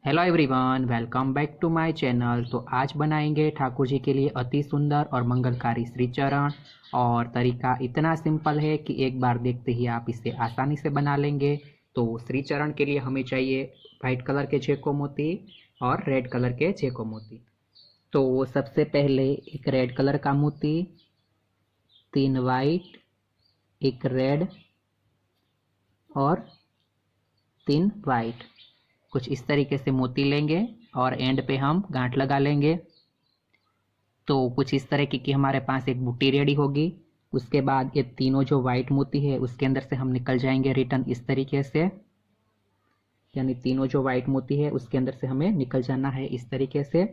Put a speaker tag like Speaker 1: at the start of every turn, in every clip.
Speaker 1: Hello everyone, welcome back to my channel. तो आज बनाएंगे ठाकुर जी के लिए अति सुंदर और मंगलकारी श्री चरण। और तरीका इतना सिंपल है कि एक बार देखते ही आप इसे आसानी से बना लेंगे। तो श्री चरण के लिए हमें चाहिए वाइट कलर के छेको मोती और रेड कलर के छेको मोती। तो सबसे पहले एक रेड कलर का मोती, 3 वाइट, एक रेड और 3 वाइट, कुछ इस तरीके से मोती लेंगे और एंड पे हम गांठ लगा लेंगे। तो कुछ इस तरह की हमारे पास एक बूटी रेडी होगी। उसके बाद ये तीनों जो वाइट मोती है उसके अंदर से हम निकल जाएंगे रिटर्न इस तरीके से, यानी तीनों जो वाइट मोती है उसके अंदर से हमें निकल जाना है इस तरीके से।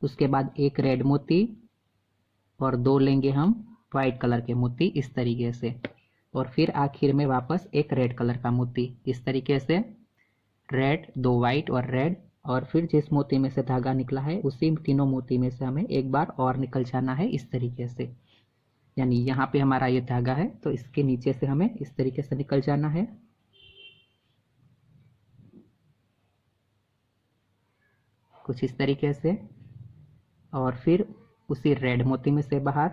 Speaker 1: उसके बाद एक रेड मोती और 2 लेंगे हम वाइट कलर के मोती इस तरीके से, और फिर आखिर में वापस एक रेड कलर का मोती इस तरीके से। रेड, 2 वाइट और रेड, और फिर जिस मोती में से धागा निकला है उसी तीनों मोती में से हमें एक बार और निकल जाना है इस तरीके से। यानी यहाँ पे हमारा ये धागा है तो इसके नीचे से हमें इस तरीके से निकल जाना है, कुछ इस तरीके से। और फिर उसी रेड मोती में से बाहर,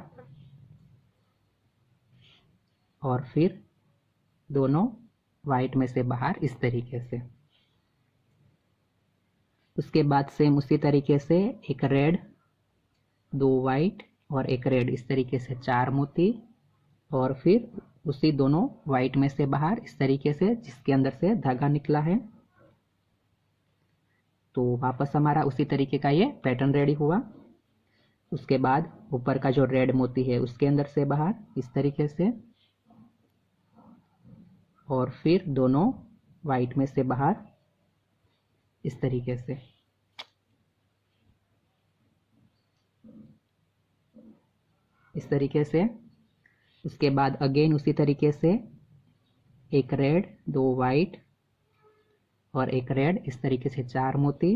Speaker 1: और फिर दोनों वाइट में से बाहर इस तरीके से। उसके बाद सेम उसी तरीके से एक रेड, 2 वाइट और एक रेड, इस तरीके से 4 मोती, और फिर उसी दोनों वाइट में से बाहर इस तरीके से जिसके अंदर से धागा निकला है। तो वापस हमारा उसी तरीके का ये पैटर्न रेडी हुआ। उसके बाद ऊपर का जो रेड मोती है उसके अंदर से बाहर इस तरीके से, और फिर दोनों वाइट में से बाहर इस तरीके से। इस तरीके से। उसके बाद अगेन उसी तरीके से एक रेड, 2 वाइट और एक रेड, इस तरीके से 4 मोती,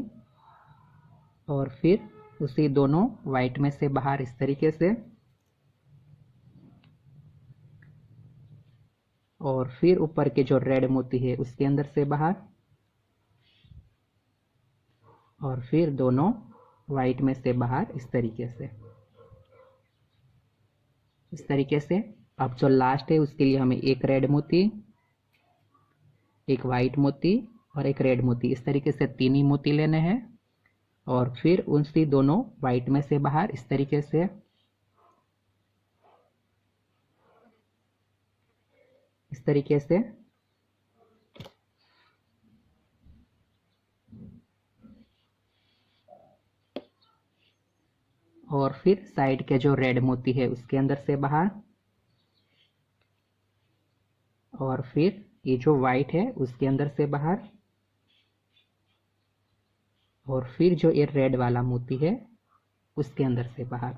Speaker 1: और फिर उसी दोनों वाइट में से बाहर इस तरीके से, और फिर ऊपर के जो रेड मोती है उसके अंदर से बाहर, और फिर दोनों वाइट में से बाहर इस तरीके से। इस तरीके से। अब जो लास्ट है उसके लिए हमें एक रेड मोती, एक वाइट मोती और एक रेड मोती, इस तरीके से 3 ही मोती लेने हैं, और फिर उसी दोनों वाइट में से बाहर इस तरीके से। इस तरीके से। और फिर साइड के जो रेड मोती है उसके अंदर से बाहर, और फिर ये जो वाइट है उसके अंदर से बाहर, और फिर जो ये रेड वाला मोती है उसके अंदर से बाहर।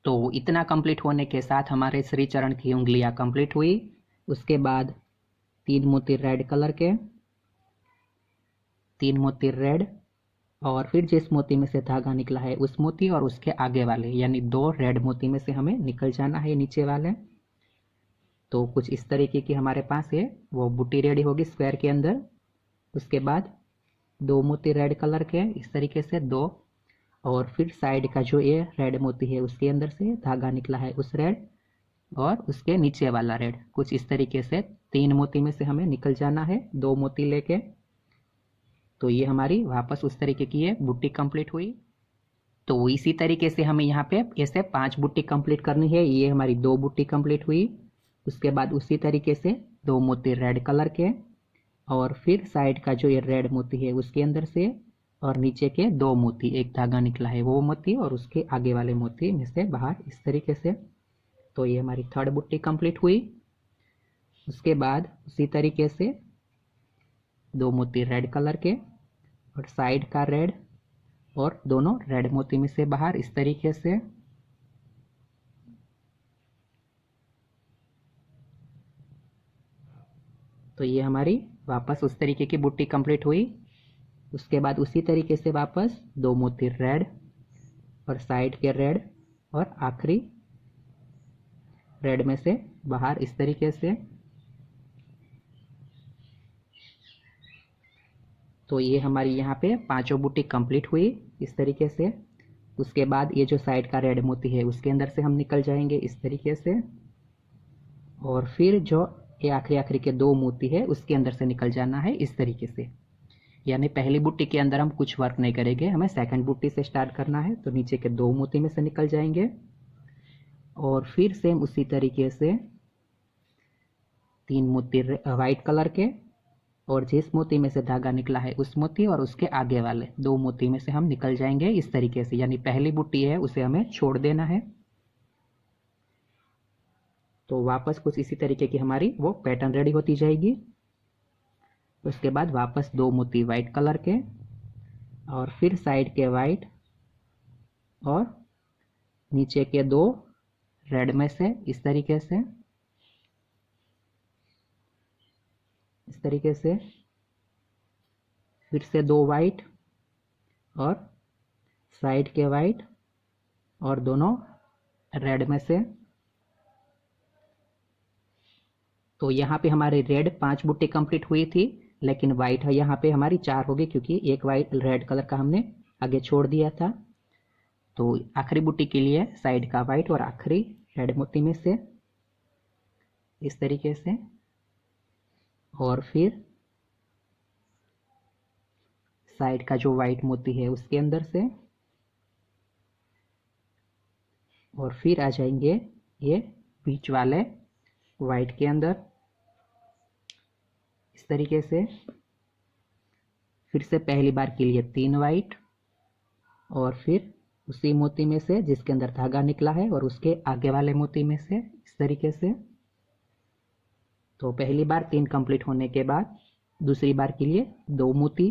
Speaker 1: तो इतना कंप्लीट होने के साथ हमारे श्री चरण की उंगलियां कंप्लीट हुई। उसके बाद 3 मोती रेड कलर के, 3 मोती रेड, और फिर जिस मोती में से धागा निकला है उस मोती और उसके आगे वाले, यानी 2 रेड मोती में से हमें निकल जाना है नीचे वाले। तो कुछ इस तरीके की हमारे पास है वो बूटी रेडी होगी स्क्वायर के अंदर। उसके बाद 2 मोती रेड कलर के इस तरीके से 2, और फिर साइड का जो ये रेड मोती है उसके अंदर से धागा निकला है उस रेड, और उसके नीचे वाला रेड, कुछ इस तरीके से 3 मोती में से हमें निकल जाना है 2 मोती लेके। तो ये हमारी वापस उस तरीके की ये बूटी कंप्लीट हुई। तो इसी तरीके से हमें यहाँ पे ऐसे 5 बूटी कंप्लीट करनी है। ये हमारी 2 बूटी कंप्लीट हुई। उसके बाद उसी तरीके से 2 मोती रेड कलर के, और फिर साइड का जो ये रेड मोती है उसके अंदर से, और नीचे के 2 मोती, एक धागा निकला है वो मोती और उसके आगे वाले मोती में से बाहर इस तरीके से। तो ये हमारी 3rd बूटी कंप्लीट हुई। उसके बाद उसी तरीके से 2 मोती रेड कलर के, और साइड का रेड, और दोनों रेड मोती में से बाहर इस तरीके से। तो ये हमारी वापस उस तरीके की बूटी कंप्लीट हुई। उसके बाद उसी तरीके से वापस 2 मोती रेड और साइड के रेड, और आखिरी रेड में से बाहर इस तरीके से। तो ये हमारी यहाँ पे पांचों बूटी कंप्लीट हुई इस तरीके से। उसके बाद ये जो साइड का रेड मोती है उसके अंदर से हम निकल जाएंगे इस तरीके से, और फिर जो ये आखिरी आखिरी के दो मोती है उसके अंदर से निकल जाना है इस तरीके से। यानी पहली बूटी के अंदर हम कुछ वर्क नहीं करेंगे, हमें सेकंड बूटी से स्टार्ट करना है। तो नीचे के दो मोती में से निकल जाएंगे और फिर सेम उसी तरीके से तीन मोती वाइट कलर के, और जिस मोती में से धागा निकला है उस मोती और उसके आगे वाले दो मोती में से हम निकल जाएंगे इस तरीके से। यानी पहली बूटी है उसे हमें छोड़ देना है। तो वापस कुछ इसी तरीके की हमारी वो पैटर्न रेडी होती जाएगी। उसके बाद वापस दो मोती वाइट कलर के, और फिर साइड के वाइट, और नीचे के दो रेड में से इस तरीके से, इस तरीके से, फिर से दो वाइट और साइड के वाइट और दोनों रेड में से। तो यहाँ पे हमारे रेड 5 बूटी कंप्लीट हुई थी, लेकिन वाइट है यहाँ पे हमारी 4 हो गई क्योंकि एक वाइट रेड कलर का हमने आगे छोड़ दिया था। तो आखिरी बूटी के लिए साइड का वाइट और आखिरी रेड मोती में से इस तरीके से, और फिर साइड का जो वाइट मोती है उसके अंदर से, और फिर आ जाएंगे ये बीच वाले वाइट के अंदर इस तरीके से। फिर से पहली बार के लिए 3 वाइट, और फिर उसी मोती में से जिसके अंदर धागा निकला है और उसके आगे वाले मोती में से इस तरीके से। तो पहली बार 3 कंप्लीट होने के बाद दूसरी बार के लिए 2 मोती,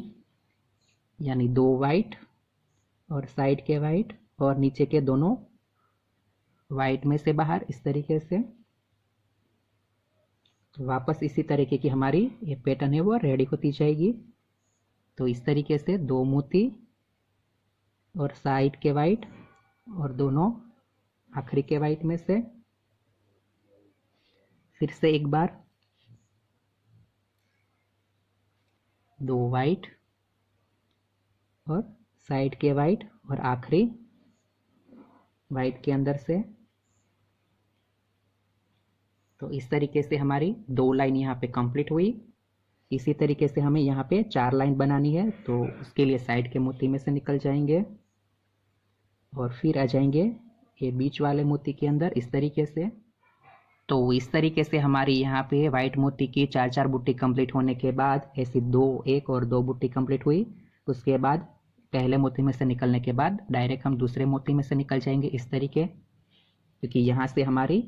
Speaker 1: यानी 2 वाइट और साइड के वाइट और नीचे के दोनों वाइट में से बाहर इस तरीके से। तो वापस इसी तरीके की हमारी ये पैटर्न है वो रेडी होती जाएगी। तो इस तरीके से 2 मोती और साइड के वाइट और दोनों आखिरी के वाइट में से, फिर से एक बार 2 वाइट और साइड के वाइट और आखिरी वाइट के अंदर से। तो इस तरीके से हमारी 2 लाइन यहाँ पे कंप्लीट हुई। इसी तरीके से हमें यहाँ पे 4 लाइन बनानी है, तो उसके लिए साइड के मोती में से निकल जाएंगे और फिर आ जाएंगे ये बीच वाले मोती के अंदर इस तरीके से। तो इस तरीके से हमारी यहाँ पे वाइट मोती की 4-4 बूटी कंप्लीट होने के बाद ऐसी 2, 1 और 2 बूटी कंप्लीट हुई। उसके बाद पहले मोती में से निकलने के बाद डायरेक्ट हम दूसरे मोती में से निकल जाएंगे इस तरीके, क्योंकि यहाँ से हमारी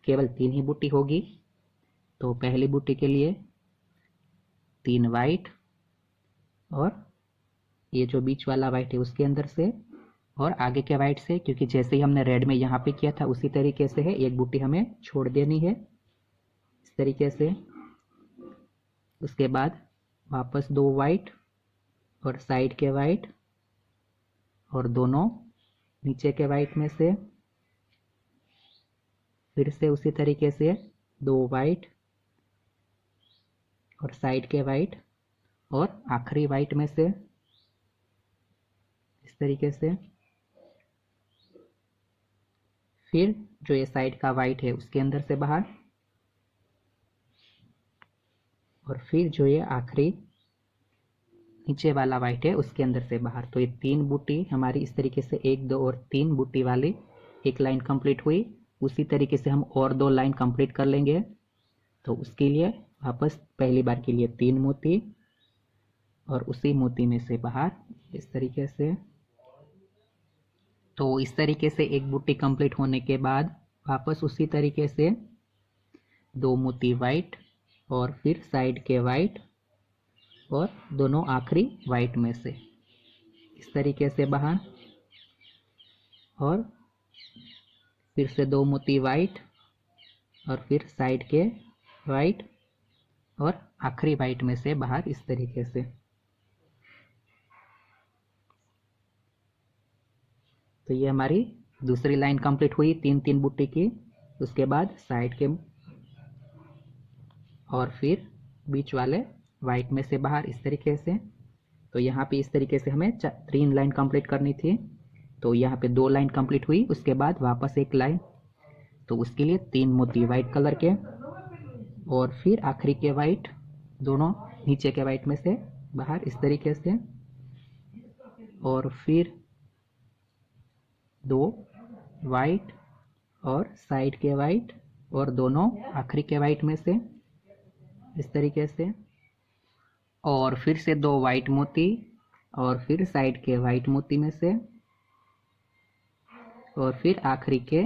Speaker 1: केवल 3 ही बूटी होगी। तो पहली बूटी के लिए 3 वाइट और ये जो बीच वाला वाइट है उसके अंदर से और आगे के वाइट से, क्योंकि जैसे ही हमने रेड में यहाँ पे किया था उसी तरीके से है, एक बूटी हमें छोड़ देनी है इस तरीके से। उसके बाद वापस 2 वाइट और साइड के वाइट और दोनों नीचे के वाइट में से, फिर से उसी तरीके से 2 वाइट और साइड के वाइट और आखिरी वाइट में से इस तरीके से। फिर जो ये साइड का वाइट है उसके अंदर से बाहर, और फिर जो ये आखिरी नीचे वाला वाइट है उसके अंदर से बाहर। तो ये 3 बूटी हमारी इस तरीके से 1, 2 और 3 बूटी वाली एक लाइन कंप्लीट हुई। उसी तरीके से हम और 2 लाइन कंप्लीट कर लेंगे। तो उसके लिए वापस पहली बार के लिए 3 मोती और उसी मोती में से बाहर इस तरीके से। तो इस तरीके से एक बूटी कंप्लीट होने के बाद वापस उसी तरीके से 2 मोती वाइट और फिर साइड के वाइट और दोनों आखिरी वाइट में से इस तरीके से बाहर, और फिर से 2 मोती वाइट और फिर साइड के वाइट और आखिरी वाइट में से बाहर इस तरीके से। तो ये हमारी दूसरी लाइन कंप्लीट हुई 3-3 बूटी की। उसके बाद साइड के और फिर बीच वाले वाइट में से बाहर इस तरीके से। तो यहाँ पे इस तरीके से हमें 3 लाइन कंप्लीट करनी थी। तो यहाँ पे 2 लाइन कंप्लीट हुई, उसके बाद वापस 1 लाइन। तो उसके लिए 3 मोती वाइट कलर के, और फिर आखिरी के वाइट, दोनों नीचे के वाइट में से बाहर इस तरीके से, और फिर 2 वाइट और साइड के वाइट, और दोनों आखिरी के वाइट में से इस तरीके से, और फिर से 2 वाइट मोती, और फिर साइड के वाइट मोती में से, और फिर आखिरी के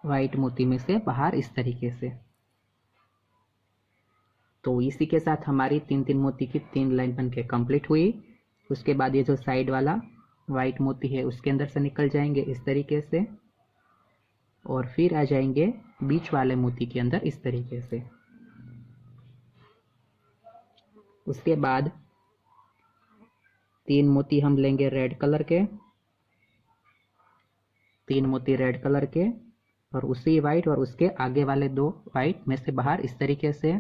Speaker 1: वाइट मोती में से बाहर इस तरीके से। तो इसी के साथ हमारी 3-3 मोती की 3 लाइन बनके कंप्लीट हुई। उसके बाद ये जो साइड वाला वाइट मोती है उसके अंदर से निकल जाएंगे इस तरीके से, और फिर आ जाएंगे बीच वाले मोती के अंदर इस तरीके से। उसके बाद 3 मोती हम लेंगे रेड कलर के, 3 मोती रेड कलर के, और उसी वाइट और उसके आगे वाले 2 वाइट में से बाहर इस तरीके से।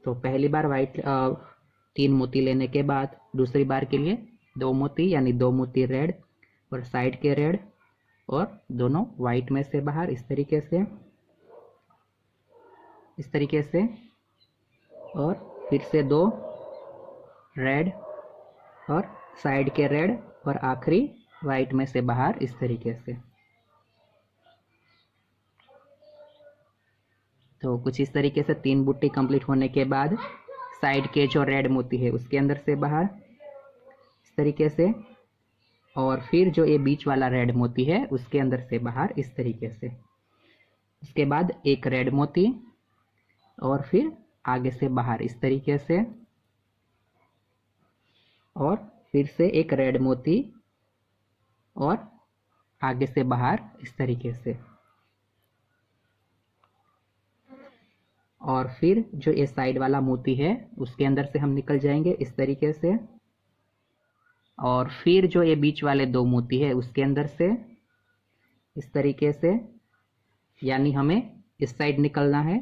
Speaker 1: तो पहली बार वाइट 3 मोती लेने के बाद दूसरी बार के लिए 2 मोती, यानी 2 मोती रेड और साइड के रेड, और दोनों वाइट में से बाहर इस तरीके से, इस तरीके से, और फिर से 2 रेड और साइड के रेड, और आखिरी वाइट में से बाहर इस तरीके से। तो कुछ इस तरीके से 3 बूटी कंप्लीट होने के बाद साइड के जो रेड मोती है उसके अंदर से बाहर इस तरीके से, और फिर जो ये बीच वाला रेड मोती है उसके अंदर से बाहर इस तरीके से। उसके बाद एक रेड मोती, और फिर आगे से बाहर इस तरीके से, और फिर से एक रेड मोती, और आगे से बाहर इस तरीके से, और फिर जो ये साइड वाला मोती है उसके अंदर से हम निकल जाएंगे इस तरीके से, और फिर जो ये बीच वाले 2 मोती है उसके अंदर से इस तरीके से, यानी हमें इस साइड निकलना है।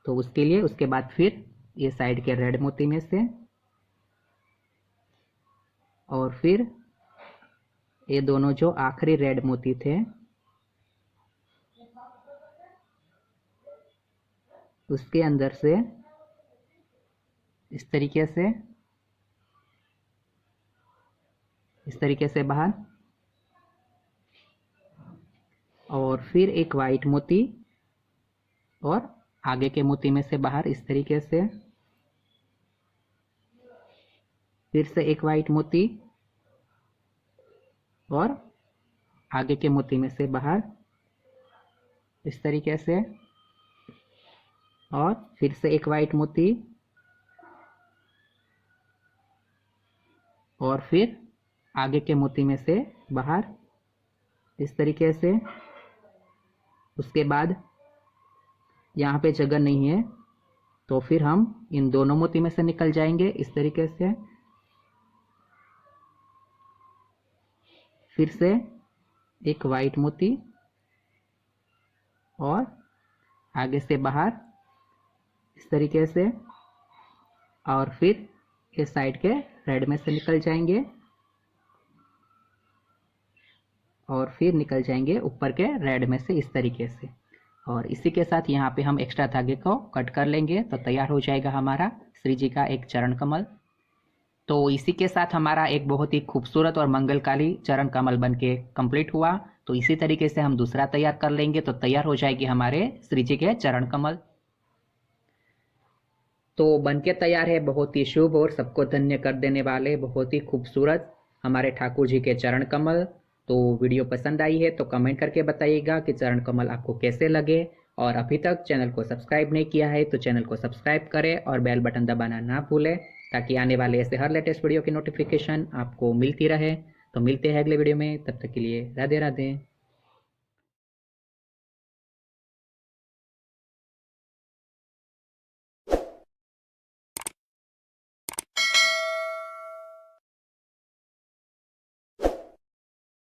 Speaker 1: तो उसके लिए उसके बाद फिर ये साइड के रेड मोती में से, और फिर ये दोनों जो आखिरी रेड मोती थे उसके अंदर से इस तरीके से, इस तरीके से बाहर, और फिर एक वाइट मोती, और आगे के मोती में से बाहर इस तरीके से, फिर से एक वाइट मोती, और आगे के मोती में से बाहर इस तरीके से, और फिर से एक वाइट मोती, और फिर आगे के मोती में से बाहर इस तरीके से। उसके बाद यहाँ पे जगह नहीं है तो फिर हम इन दोनों मोती में से निकल जाएंगे इस तरीके से, फिर से एक वाइट मोती, और आगे से बाहर इस तरीके से, और फिर इस साइड के रेड में से निकल जाएंगे, और फिर निकल जाएंगे ऊपर के रेड में से इस तरीके से। और इसी के साथ यहाँ पे हम एक्स्ट्रा धागे को कट कर लेंगे तो तैयार हो जाएगा हमारा श्री जी का एक चरण कमल। तो इसी के साथ हमारा एक बहुत ही खूबसूरत और मंगलकारी चरण कमल बनके कंप्लीट हुआ। तो इसी तरीके से हम दूसरा तैयार कर लेंगे तो तैयार हो जाएगी हमारे श्री जी के चरण कमल। तो बनके तैयार है बहुत ही शुभ और सबको धन्य कर देने वाले बहुत ही खूबसूरत हमारे ठाकुर जी के चरण कमल। तो वीडियो पसंद आई है तो कमेंट करके बताइएगा कि चरण कमल आपको कैसे लगे, और अभी तक चैनल को सब्सक्राइब नहीं किया है तो चैनल को सब्सक्राइब करें और बेल बटन दबाना ना भूलें ताकि आने वाले ऐसे हर लेटेस्ट वीडियो की नोटिफिकेशन आपको मिलती रहे। तो मिलते हैं अगले वीडियो में, तब तक के लिए राधे राधे।